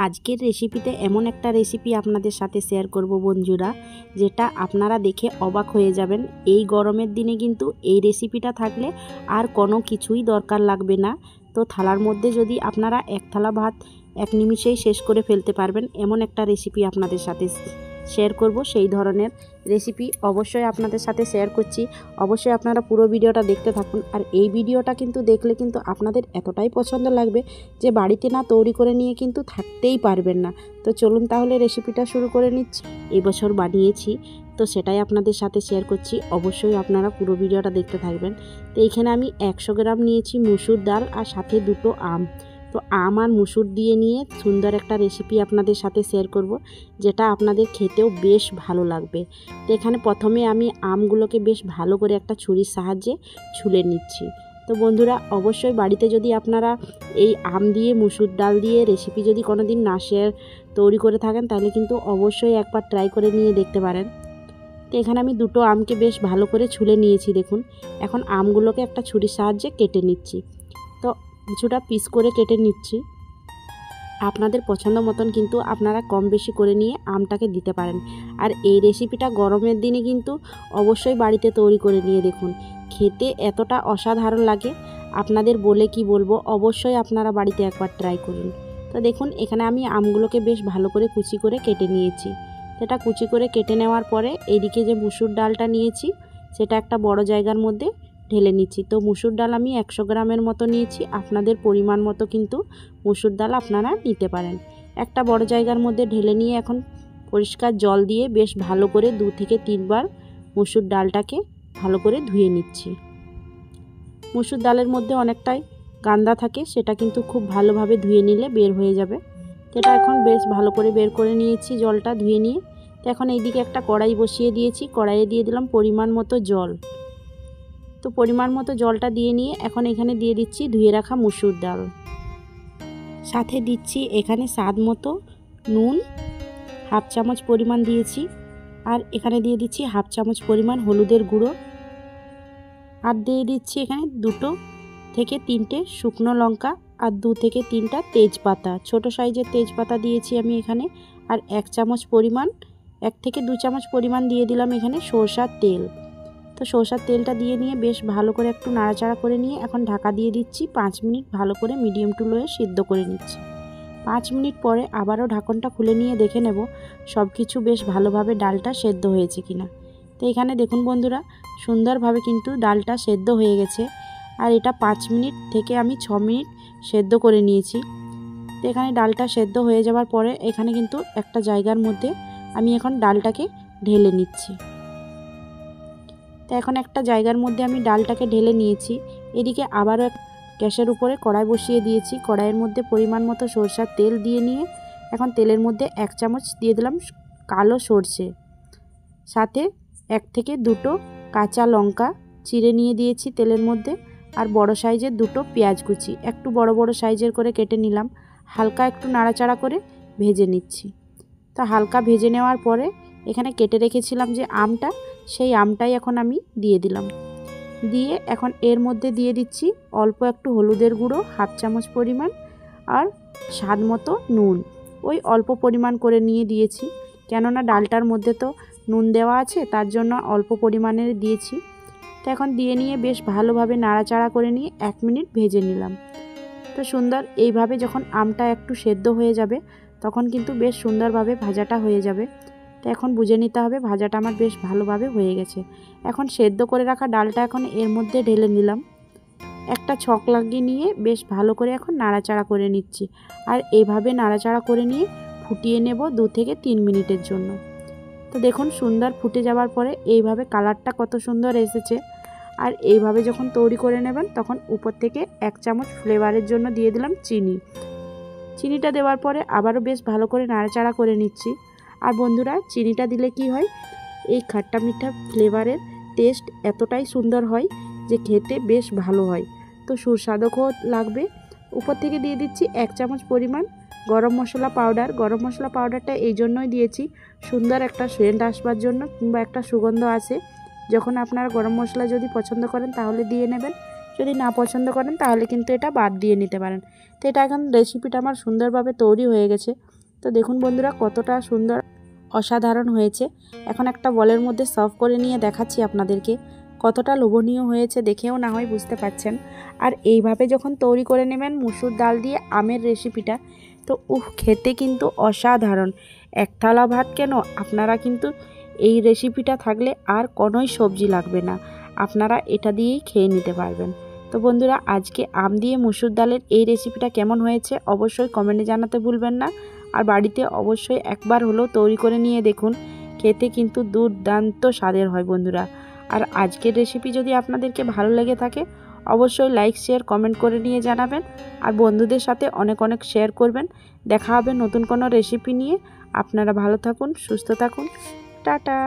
আজকের রেসিপিতে এমন একটা রেসিপি আপনাদের সাথে শেয়ার করব বন্ধুরা, যেটা আপনারা দেখে অবাক হয়ে যাবেন। এই গরমের দিনে কিন্তু এই রেসিপিটা থাকলে আর কোনো কিছুই দরকার লাগবে না। তো থালার মধ্যে যদি আপনারা এক থালা ভাত এক নিমিষেই শেষ করে ফেলতে পারবেন, এমন একটা রেসিপি আপনাদের সাথে শেয়ার করব। সেই ধরনের রেসিপি অবশ্যই আপনাদের সাথে শেয়ার করছি। অবশ্যই আপনারা পুরো ভিডিওটা দেখতে থাকুন। আর এই ভিডিওটা কিন্তু দেখলে কিন্তু আপনাদের এতটাই পছন্দ লাগবে যে বাড়িতে না তৈরি করে নিয়ে কিন্তু থাকতেই পারবেন না। তো চলুন তাহলে রেসিপিটা শুরু করে নিচ্ছি। এবছর বানিয়েছি, তো সেটাই আপনাদের সাথে শেয়ার করছি। অবশ্যই আপনারা পুরো ভিডিওটা দেখতে থাকবেন। তো এইখানে আমি 100 গ্রাম নিয়েছি মুসুর ডাল আর সাথে 2টো আম। তো আম আর মুসুর দিয়ে নিয়ে সুন্দর একটা রেসিপি আপনাদের সাথে শেয়ার করব, যেটা আপনাদের খেতেও বেশ ভালো লাগবে। তো এখানে প্রথমে আমি আমগুলোকে বেশ ভালো করে একটা ছুরির সাহায্যে ছুলে নিচ্ছি। তো বন্ধুরা, অবশ্যই বাড়িতে যদি আপনারা এই আম দিয়ে মুসুর ডাল দিয়ে রেসিপি যদি কোনো দিন না তৈরি করে থাকেন, তাহলে কিন্তু অবশ্যই একবার ট্রাই করে নিয়ে দেখতে পারেন। তো এখানে আমি 2টো আমকে বেশ ভালো করে ছুলে নিয়েছি। দেখুন, এখন আমগুলোকে একটা ছুরির সাহায্যে কেটে নিচ্ছি। তো কিছুটা পিস করে কেটে নিচ্ছি। আপনাদের পছন্দ মতন কিন্তু আপনারা কম বেশি করে নিয়ে আমটাকে দিতে পারেন। আর এই রেসিপিটা গরমের দিনে কিন্তু অবশ্যই বাড়িতে তৈরি করে নিয়ে দেখুন, খেতে এতটা অসাধারণ লাগে, আপনাদের বলে কি বলবো। অবশ্যই আপনারা বাড়িতে একবার ট্রাই করুন। তো দেখুন, এখানে আমি আমগুলোকে বেশ ভালো করে কুচি করে কেটে নিয়েছি। সেটা কুচি করে কেটে নেওয়ার পরে এইদিকে যে মুসুর ডালটা নিয়েছি, সেটা একটা বড় জায়গার মধ্যে ঢেলে নিচ্ছি। তো মুসুর ডাল আমি 100 গ্রামের মতো নিয়েছি। আপনাদের পরিমাণ মতো কিন্তু মুসুর ডাল আপনারা নিতে পারেন। একটা বড় জায়গার মধ্যে ঢেলে নিয়ে এখন পরিষ্কার জল দিয়ে বেশ ভালো করে 2 থেকে 3 বার মুসুর ডালটাকে ভালো করে ধুয়ে নিচ্ছি। মুসুর ডালের মধ্যে অনেকটাই গান্দা থাকে, সেটা কিন্তু খুব ভালোভাবে ধুয়ে নিলে বের হয়ে যাবে। এটা এখন বেশ ভালো করে বের করে নিয়েছি জলটা ধুয়ে নিয়ে। তো এখন এইদিকে একটা কড়াই বসিয়ে দিয়েছি। কড়াইয়ে দিয়ে দিলাম পরিমাণ মতো জল। তো পরিমাণ মতো জলটা দিয়ে নিয়ে এখন এখানে দিয়ে দিচ্ছি ধুয়ে রাখা মুসুর ডাল। সাথে দিচ্ছি এখানে স্বাদ মতো নুন, হাফ চামচ পরিমাণ দিয়েছি। আর এখানে দিয়ে দিচ্ছি হাফ চামচ পরিমাণ হলুদের গুঁড়ো। আর দিয়ে দিচ্ছি এখানে 2 থেকে 3টে শুকনো লঙ্কা আর 2 থেকে 3টা তেজপাতা, ছোট সাইজের তেজপাতা দিয়েছি আমি এখানে। আর 1 চামচ পরিমাণ 1 থেকে 2 চামচ পরিমাণ দিয়ে দিলাম এখানে সরষার তেল। তো সরষার তেলটা দিয়ে নিয়ে বেশ ভালো করে একটু নাড়াচাড়া করে নিয়ে এখন ঢাকা দিয়ে দিচ্ছি। 5 মিনিট ভালো করে মিডিয়াম টু লোয়ে সিদ্ধ করে নিচ্ছি। 5 মিনিট পরে আবারও ঢাকনটা খুলে নিয়ে দেখে নেব সব কিছু বেশ ভালোভাবে ডালটা সেদ্ধ হয়েছে কিনা। তো এখানে দেখুন বন্ধুরা, সুন্দরভাবে কিন্তু ডালটা সেদ্ধ হয়ে গেছে। আর এটা 5 মিনিট থেকে আমি 6 মিনিট সেদ্ধ করে নিয়েছি। তো এখানে ডালটা সেদ্ধ হয়ে যাওয়ার পরে এখানে কিন্তু একটা জায়গার মধ্যে আমি এখন ডালটাকে ঢেলে নিচ্ছি। তো এখন একটা জায়গার মধ্যে আমি ডালটাকে ঢেলে নিয়েছি। এদিকে আবারও গ্যাসের উপরে কড়াই বসিয়ে দিয়েছি। কড়াইয়ের মধ্যে পরিমাণ মতো সরষার তেল দিয়ে নিয়ে এখন তেলের মধ্যে 1 চামচ দিয়ে দিলাম কালো সরষে, সাথে 1 থেকে 2টো কাঁচা লঙ্কা চিড়ে নিয়ে দিয়েছি তেলের মধ্যে। আর বড় সাইজের 2টো পেঁয়াজ কুচি একটু বড় বড় সাইজের করে কেটে নিলাম। হালকা একটু নাড়াচাড়া করে ভেজে নিচ্ছি। তো হালকা ভেজে নেওয়ার পরে এখানে কেটে রেখেছিলাম যে আমটা, সেই আমটাই এখন আমি দিয়ে দিলাম। দিয়ে এখন এর মধ্যে দিয়ে দিচ্ছি অল্প একটু হলুদের গুঁড়ো, হাফ চামচ পরিমাণ, আর স্বাদ মতো নুন। ওই অল্প পরিমাণ করে নিয়ে দিয়েছি, কেননা ডালটার মধ্যে তো নুন দেওয়া আছে, তার জন্য অল্প পরিমাণের দিয়েছি। তো এখন দিয়ে নিয়ে বেশ ভালোভাবে নাড়াচাড়া করে নিয়ে 1 মিনিট ভেজে নিলাম। তো সুন্দর এইভাবে যখন আমটা একটু সেদ্ধ হয়ে যাবে, তখন কিন্তু বেশ সুন্দরভাবে ভাজাটা হয়ে যাবে। তো এখন বুঝে নিতে হবে ভাজাটা আমার বেশ ভালোভাবে হয়ে গেছে। এখন সেদ্ধ করে রাখা ডালটা এখন এর মধ্যে ঢেলে নিলাম। একটা ছক লাগিয়ে নিয়ে বেশ ভালো করে এখন নাড়াচাড়া করে নিচ্ছি। আর এইভাবে নাড়াচাড়া করে নিয়ে ফুটিয়ে নেব 2 থেকে 3 মিনিটের জন্য। তো দেখুন, সুন্দর ফুটে যাওয়ার পরে এইভাবে কালারটা কত সুন্দর এসেছে। আর এইভাবে যখন তৈরি করে নেবেন, তখন উপর থেকে 1 চামচ ফ্লেভারের জন্য দিয়ে দিলাম চিনি। চিনিটা দেওয়ার পরে আবারও বেশ ভালো করে নাড়াচাড়া করে নিচ্ছি। আর বন্ধুরা, চিনিটা দিলে কি হয়, এই খাট্টা মিঠা ফ্লেভারের টেস্ট এতটাই সুন্দর হয় যে খেতে বেশ ভালো হয়। তো সুস্বাদুও লাগবে। উপর থেকে দিয়ে দিচ্ছি 1 চামচ পরিমাণ গরম মশলা পাউডার। গরম মশলা পাউডারটা এই জন্যই দিয়েছি, সুন্দর একটা সেন্ট আসবার জন্য, কিংবা একটা সুগন্ধ আসে। যখন আপনারা গরম মশলা যদি পছন্দ করেন তাহলে দিয়ে নেবেন, যদি না পছন্দ করেন তাহলে কিন্তু এটা বাদ দিয়ে নিতে পারেন। তো এটা এখন রেসিপিটা আমার সুন্দরভাবে তৈরি হয়ে গেছে। তো দেখুন বন্ধুরা কতটা সুন্দর অসাধারণ হয়েছে। এখন একটা বলের মধ্যে সার্ভ করে নিয়ে দেখাচ্ছি আপনাদেরকে, কতটা লোভনীয় হয়েছে দেখেও না হয় বুঝতে পারছেন। আর এইভাবে যখন তৈরি করে নেবেন মুসুর ডাল দিয়ে আমের রেসিপিটা, তো খেতে কিন্তু অসাধারণ। এক থালা ভাত কেন, আপনারা কিন্তু এই রেসিপিটা থাকলে আর কোনোই সবজি লাগবে না, আপনারা এটা দিয়েই খেয়ে নিতে পারবেন। তো বন্ধুরা আজকে আম দিয়ে মুসুর ডালের এই রেসিপিটা কেমন হয়েছে অবশ্যই কমেন্টে জানাতে ভুলবেন না। আর বাড়িতে অবশ্যই একবার হলেও তৈরি করে নিয়ে দেখুন, খেতে কিন্তু দুর্দান্ত স্বাদের হয় বন্ধুরা। আর আজকের রেসিপি যদি আপনাদেরকে ভালো লেগে থাকে অবশ্যই লাইক শেয়ার কমেন্ট করে নিয়ে জানাবেন। আর বন্ধুদের সাথে অনেক অনেক শেয়ার করবেন। দেখা হবে নতুন কোনো রেসিপি নিয়ে। আপনারা ভালো থাকুন, সুস্থ থাকুন, টাটা।